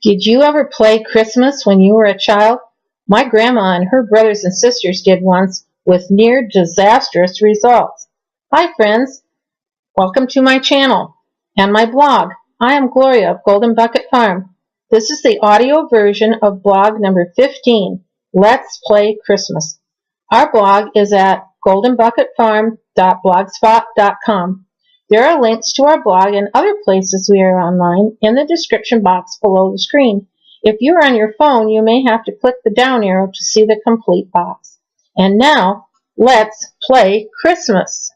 Did you ever play Christmas when you were a child? My grandma and her brothers and sisters did once with near disastrous results. Hi friends, welcome to my channel and my blog. I am Gloria of Golden Bucket Farm. This is the audio version of blog number 15, Let's Play Christmas. Our blog is at goldenbucketfarm.blogspot.com. There are links to our blog and other places we are online in the description box below the screen. If you are on your phone, you may have to click the down arrow to see the complete box. And now, let's play Christmas.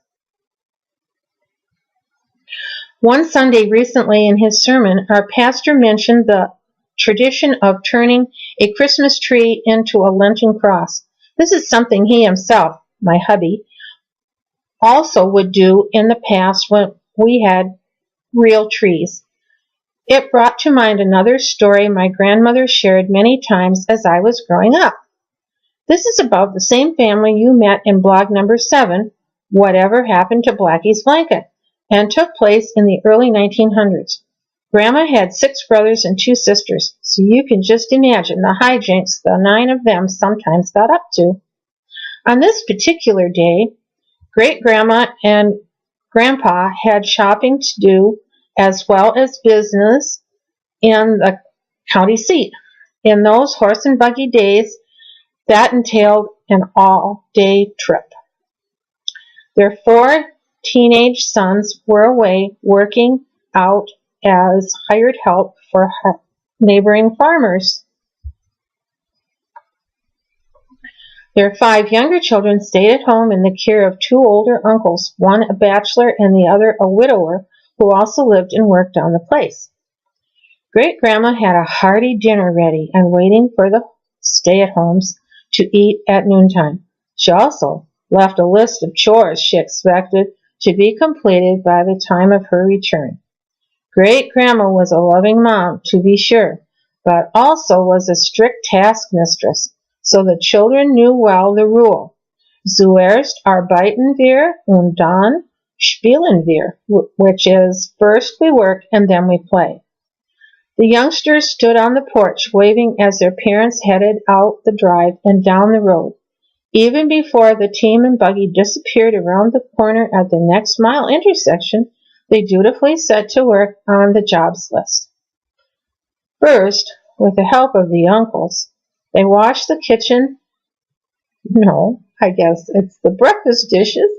One Sunday recently in his sermon, our pastor mentioned the tradition of turning a Christmas tree into a Lenten cross. This is something he himself, my hubby, also would do in the past when we had real trees. It brought to mind another story my grandmother shared many times as I was growing up. This is about the same family you met in blog number 7, Whatever Happened to Blackie's Blanket, and took place in the early 1900s. Grandma had 6 brothers and 2 sisters, so you can just imagine the hijinks the 9 of them sometimes got up to. On this particular day, Great-Grandma and Grandpa had shopping to do as well as business in the county seat. In those horse and buggy days, that entailed an all-day trip. Their 4 teenage sons were away working out as hired help for neighboring farmers. Their 5 younger children stayed at home in the care of 2 older uncles, one a bachelor and the other a widower, who also lived and worked on the place. Great-Grandma had a hearty dinner ready and waiting for the stay-at-homes to eat at noontime. She also left a list of chores she expected to be completed by the time of her return. Great-Grandma was a loving mom, to be sure, but also was a strict taskmistress. So the children knew well the rule. Zuerst arbeiten wir und dann spielen wir, which is first we work and then we play. The youngsters stood on the porch waving as their parents headed out the drive and down the road. Even before the team and buggy disappeared around the corner at the next mile intersection, they dutifully set to work on the jobs list. First, with the help of the uncles, they washed the kitchen, I guess it's the breakfast dishes,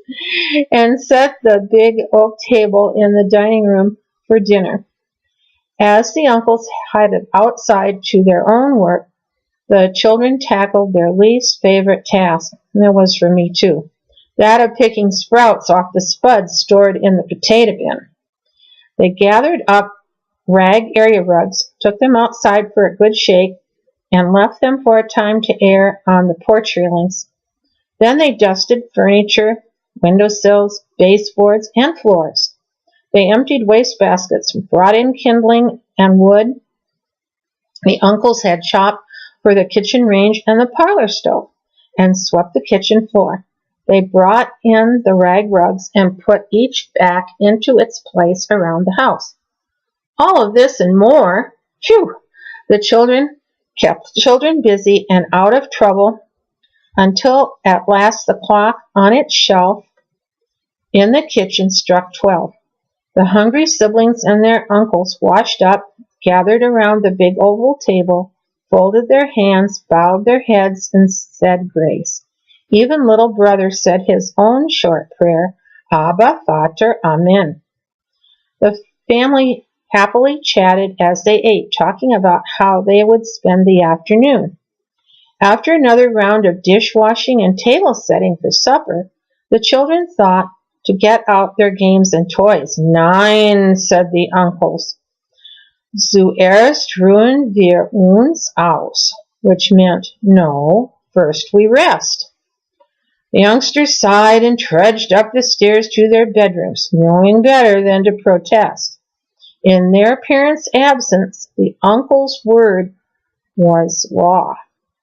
and set the big oak table in the dining room for dinner. As the uncles headed outside to their own work, the children tackled their least favorite task, and that was for me too, that of picking sprouts off the spuds stored in the potato bin. They gathered up rag area rugs, took them outside for a good shake, and left them for a time to air on the porch railings. Then they dusted furniture, windowsills, baseboards, and floors. They emptied wastebaskets, brought in kindling and wood the uncles had chopped for the kitchen range and the parlor stove, and swept the kitchen floor. They brought in the rag rugs and put each back into its place around the house. All of this and more, the children kept children busy and out of trouble until at last the clock on its shelf in the kitchen struck 12. The hungry siblings and their uncles washed up, gathered around the big oval table, folded their hands, bowed their heads, and said grace. Even little brother said his own short prayer, Abba, Vater, Amen. The family happily chatted as they ate, talking about how they would spend the afternoon. After another round of dishwashing and table setting for supper, the children thought to get out their games and toys. 9, said the uncles. Zuerst ruhen wir uns aus, which meant, no, first we rest. The youngsters sighed and trudged up the stairs to their bedrooms, knowing better than to protest. In their parents' absence, the uncle's word was law.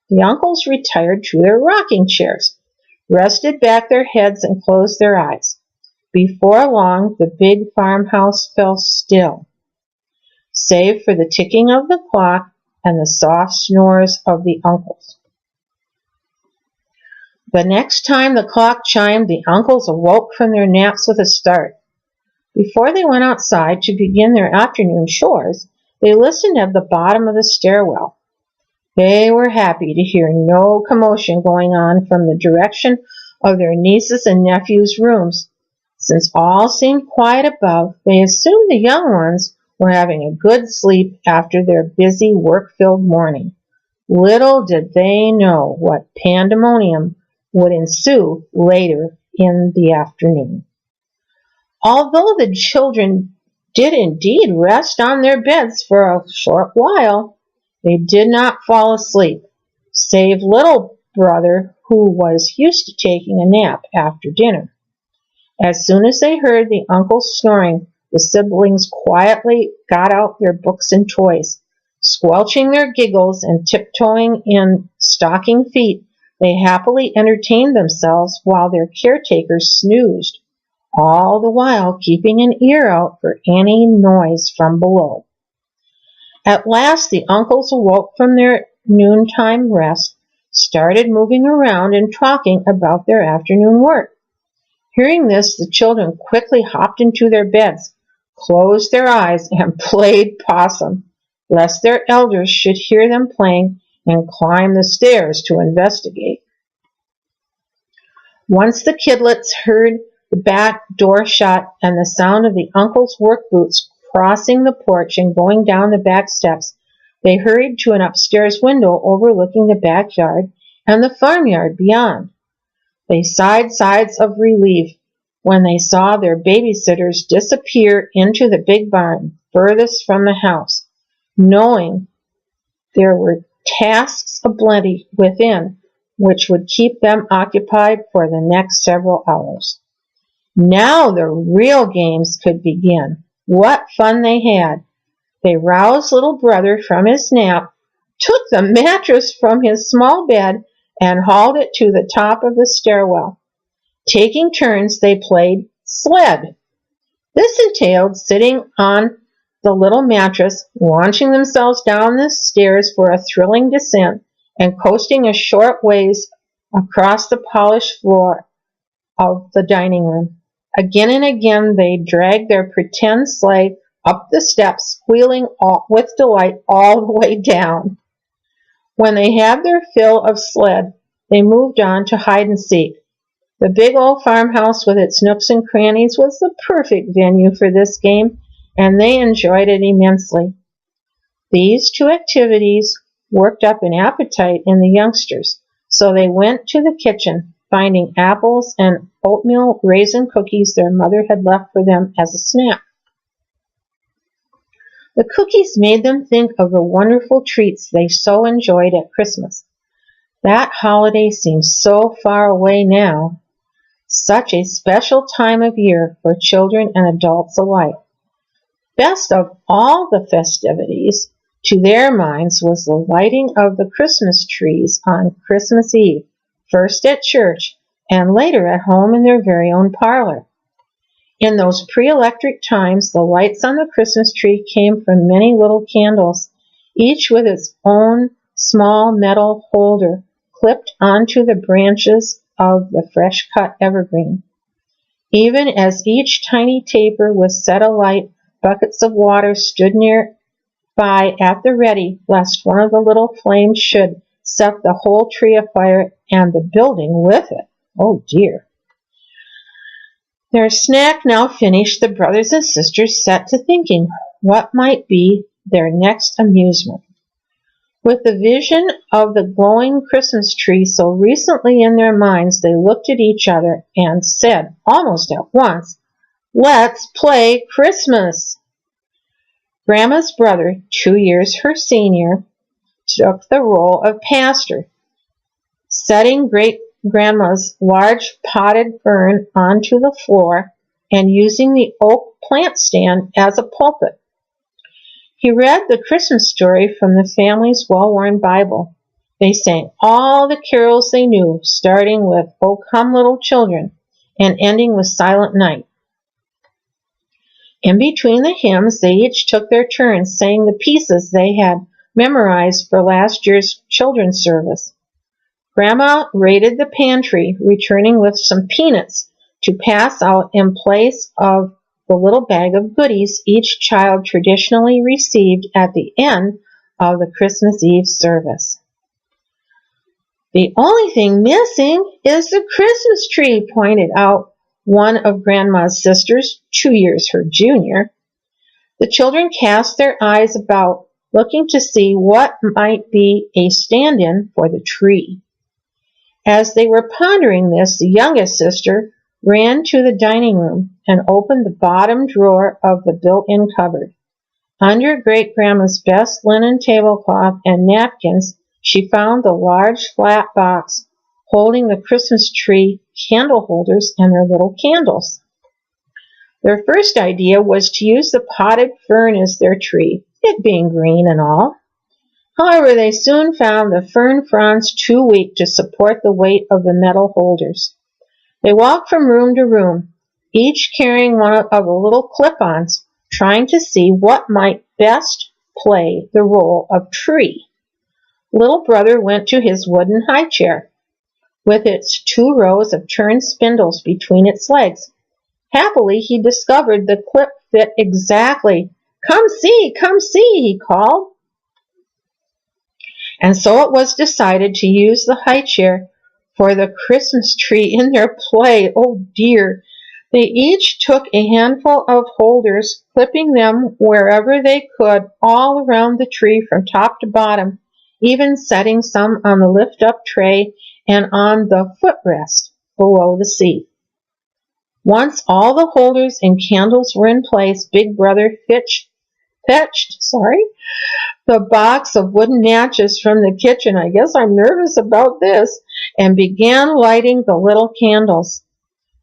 The uncles retired to their rocking chairs, rested back their heads, and closed their eyes. Before long, the big farmhouse fell still. Save for the ticking of the clock, and the soft snores of the uncles. The next time the clock chimed, the uncles awoke from their naps with a start. Before they went outside to begin their afternoon chores, they listened at the bottom of the stairwell. They were happy to hear no commotion going on from the direction of their nieces' and nephews' rooms. Since all seemed quiet above, they assumed the young ones were having a good sleep after their busy, work-filled morning. Little did they know what pandemonium would ensue later in the afternoon. Although the children did indeed rest on their beds for a short while, they did not fall asleep, save little brother, who was used to taking a nap after dinner. As soon as they heard the uncles snoring, the siblings quietly got out their books and toys. Squelching their giggles and tiptoeing in stocking feet, they happily entertained themselves while their caretakers snoozed, all the while keeping an ear out for any noise from below. At last the uncles awoke from their noontime rest, started moving around and talking about their afternoon work. Hearing this, the children quickly hopped into their beds, closed their eyes, and played possum, lest their elders should hear them playing and climb the stairs to investigate. Once the kidlets heard the back door shut and the sound of the uncle's work boots crossing the porch and going down the back steps, they hurried to an upstairs window overlooking the backyard and the farmyard beyond. They sighed sighs of relief when they saw their babysitters disappear into the big barn furthest from the house, knowing there were tasks aplenty within which would keep them occupied for the next several hours. Now the real games could begin. What fun they had! They roused little brother from his nap, took the mattress from his small bed, and hauled it to the top of the stairwell. Taking turns, they played sled. This entailed sitting on the little mattress, launching themselves down the stairs for a thrilling descent, and coasting a short ways across the polished floor of the dining room. Again and again they dragged their pretend sleigh up the steps, squealing with delight all the way down. When they had their fill of sled, they moved on to hide and seek. The big old farmhouse with its nooks and crannies was the perfect venue for this game, and they enjoyed it immensely. These two activities worked up an appetite in the youngsters, so they went to the kitchen, finding apples and oatmeal raisin cookies their mother had left for them as a snack. The cookies made them think of the wonderful treats they so enjoyed at Christmas. That holiday seems so far away now. Such a special time of year for children and adults alike. Best of all the festivities, to their minds, was the lighting of the Christmas trees on Christmas Eve, first at church and later at home in their very own parlor. In those pre-electric times, the lights on the Christmas tree came from many little candles, each with its own small metal holder clipped onto the branches of the fresh-cut evergreen. Even as each tiny taper was set alight, buckets of water stood nearby at the ready, lest one of the little flames should set the whole tree afire and the building with it. Oh dear. Their snack now finished, the brothers and sisters set to thinking what might be their next amusement. With the vision of the glowing Christmas tree so recently in their minds, they looked at each other and said almost at once, "Let's play Christmas." Grandma's brother, 2 years her senior, took the role of pastor, setting great-grandma's large potted fern onto the floor and using the oak plant stand as a pulpit. He read the Christmas story from the family's well-worn Bible. They sang all the carols they knew, starting with "O Come Little Children" and ending with "Silent Night." In between the hymns, they each took their turns saying the pieces they had memorized for last year's children's service. Grandma raided the pantry, returning with some peanuts to pass out in place of the little bag of goodies each child traditionally received at the end of the Christmas Eve service. "The only thing missing is the Christmas tree," pointed out one of Grandma's sisters, 2 years her junior. The children cast their eyes about, looking to see what might be a stand-in for the tree. As they were pondering this, the youngest sister ran to the dining room and opened the bottom drawer of the built-in cupboard. Under Great-Grandma's best linen tablecloth and napkins, she found the large flat box holding the Christmas tree candle holders and their little candles. Their first idea was to use the potted fern as their tree, it being green and all. However, they soon found the fern fronds too weak to support the weight of the metal holders. They walked from room to room, each carrying one of the little clip-ons, trying to see what might best play the role of tree. Little brother went to his wooden high chair, with its 2 rows of turned spindles between its legs. Happily, he discovered the clip fit exactly. Come see," he called. And so it was decided to use the high chair for the Christmas tree in their play. Oh dear! They each took a handful of holders, clipping them wherever they could all around the tree from top to bottom, even setting some on the lift-up tray and on the footrest below the seat. Once all the holders and candles were in place, Big Brother fetched the box of wooden matches from the kitchen. I guess I'm nervous about this, and began lighting the little candles.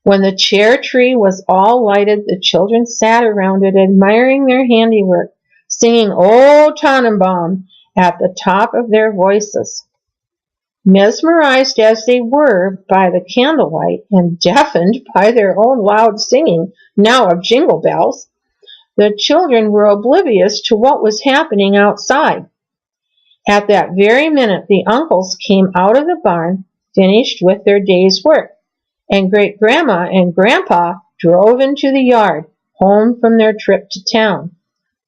When the chair tree was all lighted, the children sat around it, admiring their handiwork, singing "O Tannenbaum" at the top of their voices. Mesmerized as they were by the candlelight and deafened by their own loud singing, now of Jingle Bells, the children were oblivious to what was happening outside. At that very minute, the uncles came out of the barn, finished with their day's work, and Great-Grandma and Grandpa drove into the yard, home from their trip to town.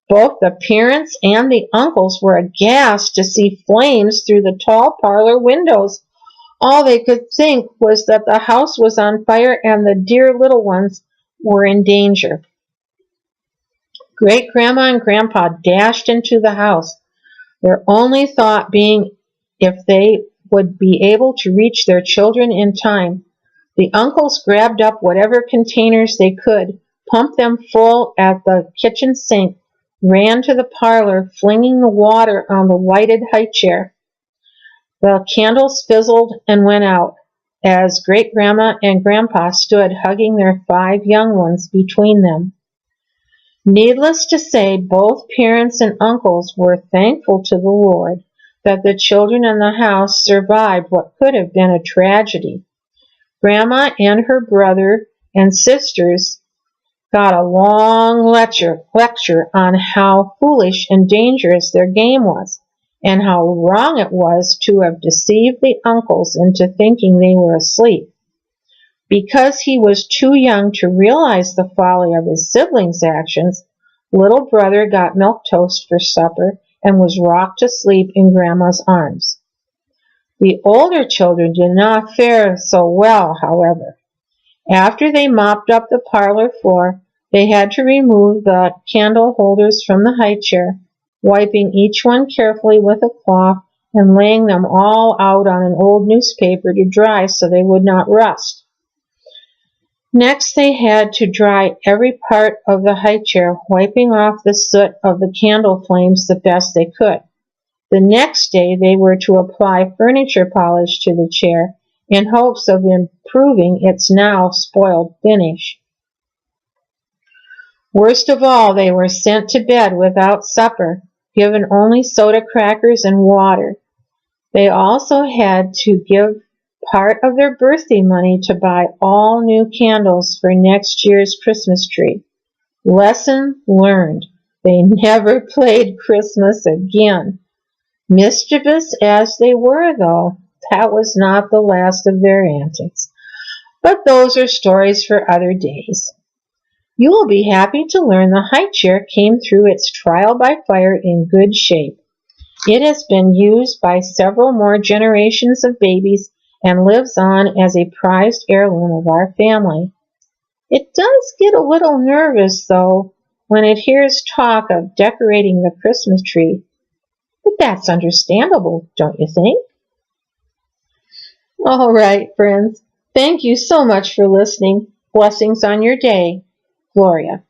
Both the parents and the uncles were aghast to see flames through the tall parlor windows. All they could think was that the house was on fire and the dear little ones were in danger. Great-Grandma and Grandpa dashed into the house, their only thought being if they would be able to reach their children in time. The uncles grabbed up whatever containers they could, pumped them full at the kitchen sink, ran to the parlor, flinging the water on the lighted high chair. The candles fizzled and went out, as Great-Grandma and Grandpa stood hugging their 5 young ones between them. Needless to say, both parents and uncles were thankful to the Lord that the children in the house survived what could have been a tragedy. Grandma and her brother and sisters got a long lecture on how foolish and dangerous their game was, and how wrong it was to have deceived the uncles into thinking they were asleep. Because he was too young to realize the folly of his siblings' actions, little brother got milk toast for supper and was rocked to sleep in Grandma's arms. The older children did not fare so well, however. After they mopped up the parlor floor, they had to remove the candle holders from the high chair, wiping each one carefully with a cloth and laying them all out on an old newspaper to dry so they would not rust. Next, they had to dry every part of the high chair, wiping off the soot of the candle flames the best they could. The next day, they were to apply furniture polish to the chair in hopes of improving its now spoiled finish. Worst of all, they were sent to bed without supper, given only soda crackers and water. They also had to give part of their birthday money to buy all new candles for next year's Christmas tree. Lesson learned. They never played Christmas again. Mischievous as they were, though, that was not the last of their antics. But those are stories for other days. You will be happy to learn the high chair came through its trial by fire in good shape. It has been used by several more generations of babies and lives on as a prized heirloom of our family. It does get a little nervous, though, when it hears talk of decorating the Christmas tree. But that's understandable, don't you think? All right, friends. Thank you so much for listening. Blessings on your day. Gloria.